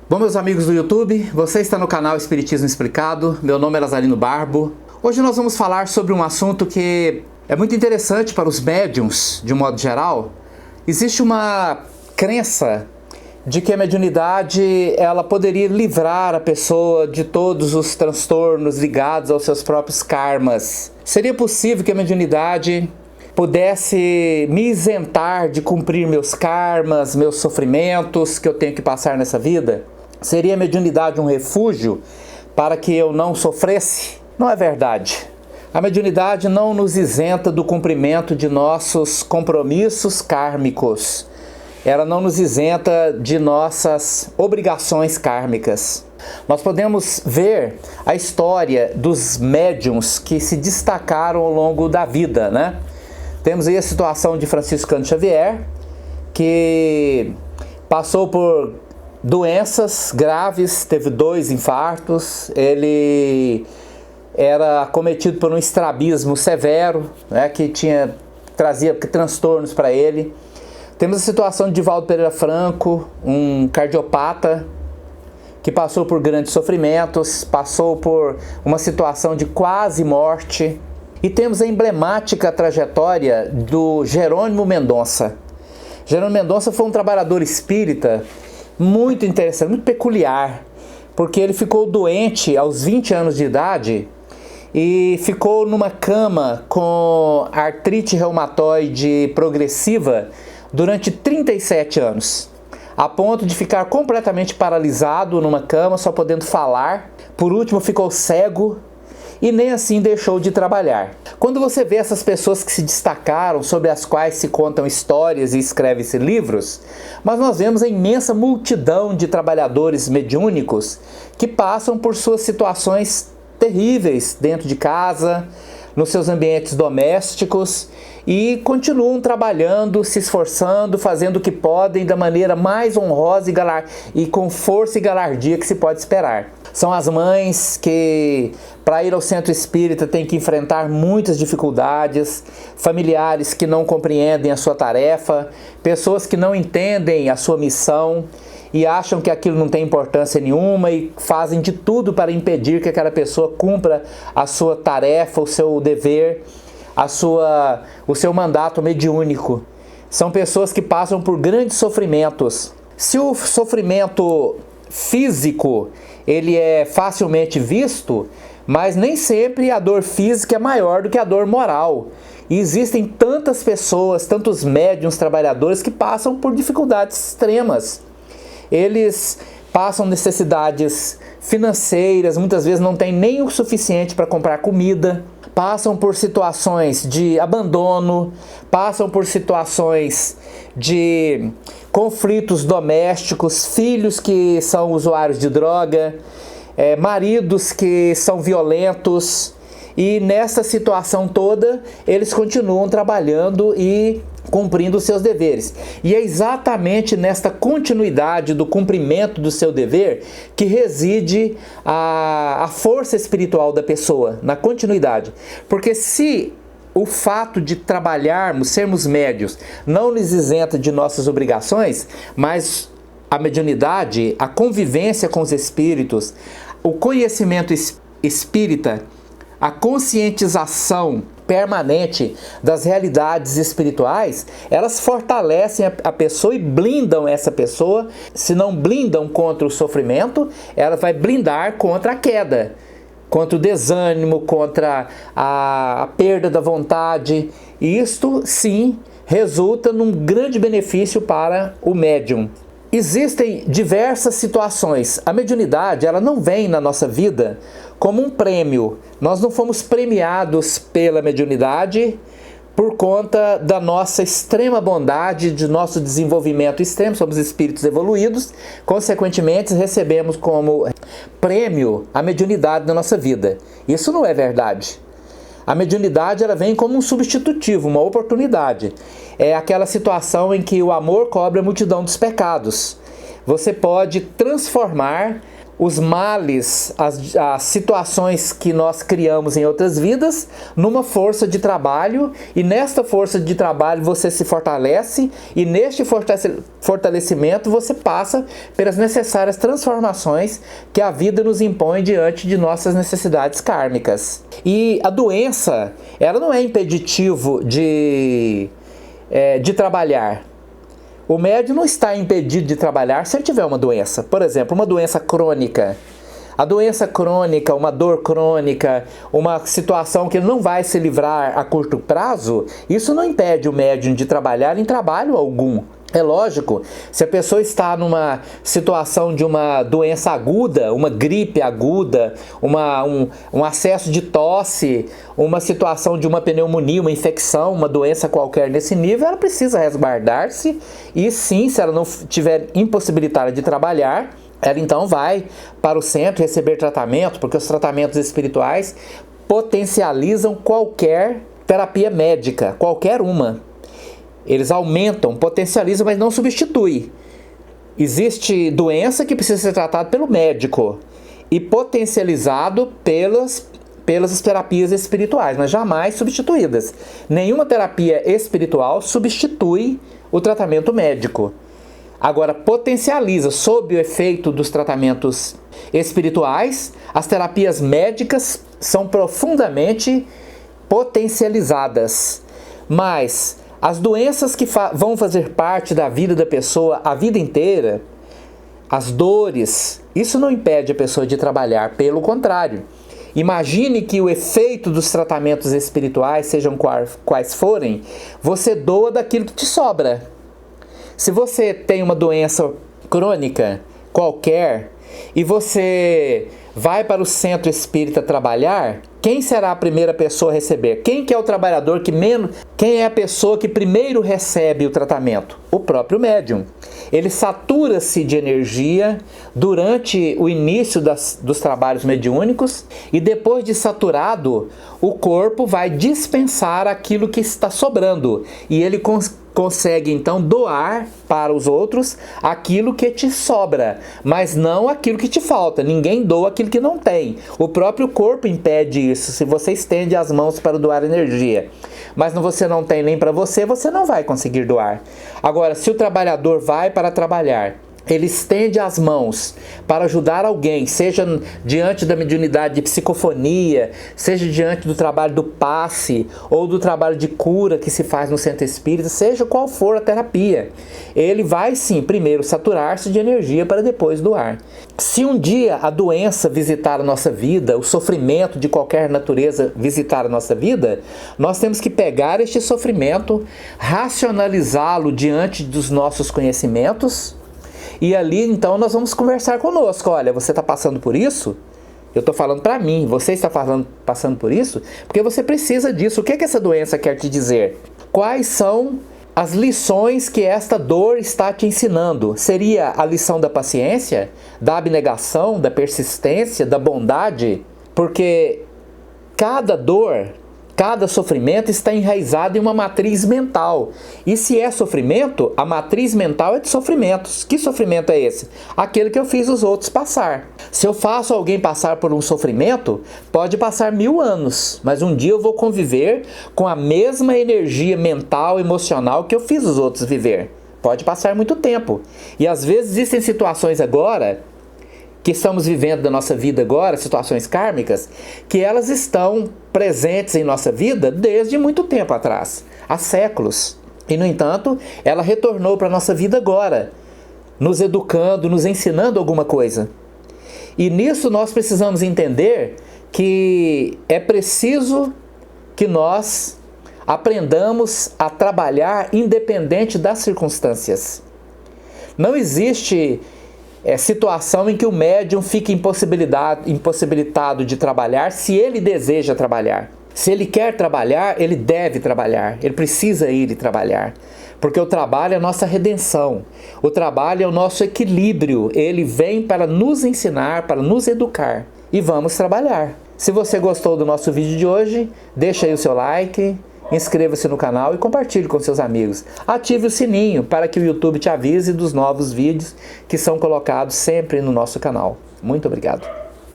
Bom, meus amigos do YouTube, você está no canal Espiritismo Explicado, meu nome é Lazarino Barbo. Hoje nós vamos falar sobre um assunto que é muito interessante para os médiuns, de um modo geral. Existe uma crença de que a mediunidade ela poderia livrar a pessoa de todos os transtornos ligados aos seus próprios karmas. Seria possível que a mediunidade pudesse me isentar de cumprir meus karmas, meus sofrimentos que eu tenho que passar nessa vida? Seria a mediunidade um refúgio para que eu não sofresse? Não é verdade. A mediunidade não nos isenta do cumprimento de nossos compromissos kármicos. Ela não nos isenta de nossas obrigações kármicas. Nós podemos ver a história dos médiuns que se destacaram ao longo da vida, né? Temos aí a situação de Francisco Cândido Xavier, que passou por doenças graves, teve 2 infartos, ele era acometido por um estrabismo severo, né, que trazia transtornos para ele. Temos a situação de Divaldo Pereira Franco, um cardiopata, que passou por grandes sofrimentos, passou por uma situação de quase morte. E temos a emblemática trajetória do Jerônimo Mendonça. Jerônimo Mendonça foi um trabalhador espírita muito interessante, muito peculiar, porque ele ficou doente aos 20 anos de idade e ficou numa cama com artrite reumatoide progressiva durante 37 anos, a ponto de ficar completamente paralisado numa cama, só podendo falar. Por último, ficou cego e nem assim deixou de trabalhar. Quando você vê essas pessoas que se destacaram, sobre as quais se contam histórias e escrevem-se livros, mas nós vemos a imensa multidão de trabalhadores mediúnicos que passam por suas situações terríveis dentro de casa, nos seus ambientes domésticos, e continuam trabalhando, se esforçando, fazendo o que podem da maneira mais honrosa e com força e galardia que se pode esperar. São as mães que, para ir ao centro espírita, têm que enfrentar muitas dificuldades, familiares que não compreendem a sua tarefa, pessoas que não entendem a sua missão e acham que aquilo não tem importância nenhuma e fazem de tudo para impedir que aquela pessoa cumpra a sua tarefa, o seu dever, o seu mandato mediúnico. São pessoas que passam por grandes sofrimentos. Se o sofrimento físico ele é facilmente visto, mas nem sempre a dor física é maior do que a dor moral. E existem tantas pessoas, tantos médiuns trabalhadores que passam por dificuldades extremas. Eles passam necessidades financeiras, muitas vezes não têm nem o suficiente para comprar comida, passam por situações de abandono, passam por situações de conflitos domésticos, filhos que são usuários de droga, maridos que são violentos, e nessa situação toda eles continuam trabalhando e cumprindo os seus deveres. E é exatamente nesta continuidade do cumprimento do seu dever que reside a força espiritual da pessoa, na continuidade. Porque se o fato de trabalharmos, sermos médios, não nos isenta de nossas obrigações, mas a mediunidade, a convivência com os espíritos, o conhecimento espírita, a conscientização permanente das realidades espirituais, elas fortalecem a pessoa e blindam essa pessoa. Se não blindam contra o sofrimento, ela vai blindar contra a queda, contra o desânimo, contra a perda da vontade. E isto, sim, resulta num grande benefício para o médium. Existem diversas situações. A mediunidade, ela não vem na nossa vida como um prêmio. Nós não fomos premiados pela mediunidade por conta da nossa extrema bondade, de nosso desenvolvimento extremo. Somos espíritos evoluídos, consequentemente recebemos como prêmio a mediunidade na nossa vida. Isso não é verdade. A mediunidade ela vem como um substitutivo, uma oportunidade. É aquela situação em que o amor cobre a multidão dos pecados. Você pode transformar os males, as situações que nós criamos em outras vidas, numa força de trabalho, e nesta força de trabalho você se fortalece, e neste fortalecimento você passa pelas necessárias transformações que a vida nos impõe diante de nossas necessidades kármicas. E a doença, ela não é impeditivo de trabalhar. O médium não está impedido de trabalhar se ele tiver uma doença. Por exemplo, uma doença crônica. A doença crônica, uma dor crônica, uma situação que ele não vai se livrar a curto prazo, isso não impede o médium de trabalhar em trabalho algum. É lógico, se a pessoa está numa situação de uma doença aguda, uma gripe aguda, um acesso de tosse, uma situação de uma pneumonia, uma infecção, uma doença qualquer nesse nível, ela precisa resguardar-se e sim, se ela não estiver impossibilitada de trabalhar, ela então vai para o centro receber tratamento, porque os tratamentos espirituais potencializam qualquer terapia médica, qualquer uma. Eles aumentam, potencializam, mas não substituem. Existe doença que precisa ser tratada pelo médico e potencializado pelas terapias espirituais, mas jamais substituídas. Nenhuma terapia espiritual substitui o tratamento médico. Agora, potencializa, sob o efeito dos tratamentos espirituais, as terapias médicas são profundamente potencializadas. Mas as doenças que vão fazer parte da vida da pessoa a vida inteira, as dores, isso não impede a pessoa de trabalhar, pelo contrário. Imagine que o efeito dos tratamentos espirituais, sejam quais forem, você doa daquilo que te sobra. Se você tem uma doença crônica qualquer e você vai para o centro espírita trabalhar, quem será a primeira pessoa a receber? Quem que é o trabalhador que menos... Quem é a pessoa que primeiro recebe o tratamento? O próprio médium. Ele satura-se de energia durante o início dos trabalhos mediúnicos e depois de saturado, o corpo vai dispensar aquilo que está sobrando e ele consegue então doar para os outros aquilo que te sobra, mas não aquilo que te falta. Ninguém doa aquilo que não tem. O próprio corpo impede isso. Se você estende as mãos para doar energia, mas você não tem nem para você, você não vai conseguir doar. Agora, se o trabalhador vai para trabalhar, ele estende as mãos para ajudar alguém, seja diante da mediunidade de psicofonia, seja diante do trabalho do passe ou do trabalho de cura que se faz no centro espírita, seja qual for a terapia. Ele vai sim, primeiro saturar-se de energia para depois doar. Se um dia a doença visitar a nossa vida, o sofrimento de qualquer natureza visitar a nossa vida, nós temos que pegar este sofrimento, racionalizá-lo diante dos nossos conhecimentos. E ali, então, nós vamos conversar conosco. Olha, você está passando por isso? Eu estou falando para mim. Você está passando por isso? Porque você precisa disso. O que essa doença quer te dizer? Quais são as lições que esta dor está te ensinando? Seria a lição da paciência, da abnegação, da persistência, da bondade? Porque cada dor, cada sofrimento está enraizado em uma matriz mental. E se é sofrimento, a matriz mental é de sofrimentos. Que sofrimento é esse? Aquele que eu fiz os outros passar. Se eu faço alguém passar por um sofrimento, pode passar 1000 anos, mas um dia eu vou conviver com a mesma energia mental, emocional que eu fiz os outros viver. Pode passar muito tempo. E às vezes existem situações agora que estamos vivendo da nossa vida agora, situações kármicas, que elas estão presentes em nossa vida desde muito tempo atrás, há séculos. E, no entanto, ela retornou para a nossa vida agora, nos educando, nos ensinando alguma coisa. E nisso nós precisamos entender que é preciso que nós aprendamos a trabalhar independente das circunstâncias. Não existe situação em que o médium fique impossibilitado de trabalhar se ele deseja trabalhar. Se ele quer trabalhar, ele deve trabalhar, ele precisa ir trabalhar. Porque o trabalho é a nossa redenção, o trabalho é o nosso equilíbrio, ele vem para nos ensinar, para nos educar. E vamos trabalhar. Se você gostou do nosso vídeo de hoje, deixa aí o seu like, inscreva-se no canal e compartilhe com seus amigos. Ative o sininho para que o YouTube te avise dos novos vídeos que são colocados sempre no nosso canal. Muito obrigado.